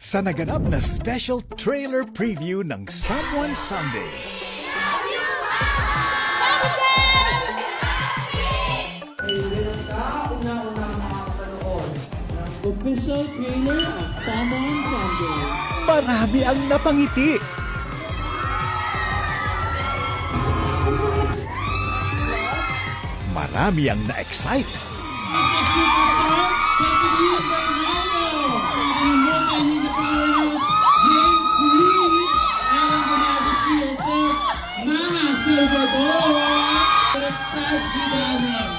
sa naganap na special trailer preview ng Someone Sunday. Ay, meron ka una-una makakapanood ng Official trailer of Someone Sunday. Marami ang napangiti. Marami ang na-excite.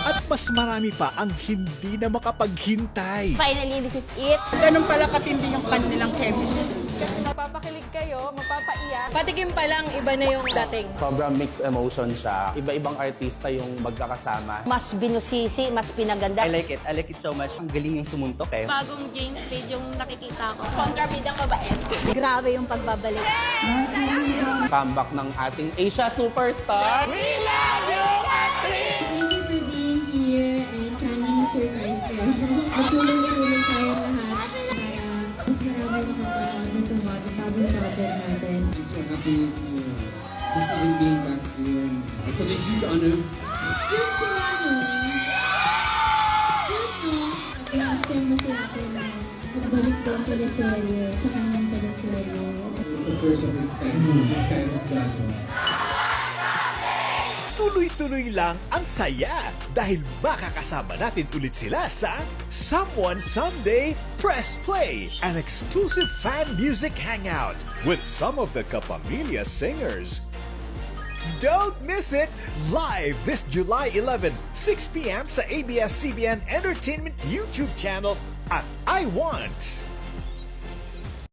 At mas marami pa ang hindi na makapaghintay. Finally, this is it. Ganun pala katindi yung kanilang chemistry. Mapapakilig kayo, mapapaiyak. Patikim pa lang, iba na yung dating. Sobrang mixed emotion siya. Iba-ibang artista yung magkakasama. Mas binusisi, mas pinaganda. I like it so much. Ang galing yung sumuntok eh. Bagong James Reid yung nakikita ko. Kontrabidang mabait. Grabe yung pagbabalik. Comeback ng ating Asia superstar. Thank you for being here and sana na-surprise kayo. Magtulong-tulong tayo lahat para mas marami makapanood na itong bagong project natin. I'm so happy to just even being back here. It's such a huge honor. Good sila no? Good no? At last year masaya ako na magbalik ko ang teleserye sa kanyang teleserye. It's the first of its kind. This kind of drama. Tuloy-tuloy lang ang saya dahil makakasama natin ulit sila sa Someone Sunday Press Play, an exclusive fan music hangout with some of the Kapamilya singers. Don't miss it! Live this July 11, 6 p.m. sa ABS-CBN Entertainment YouTube channel at I Want.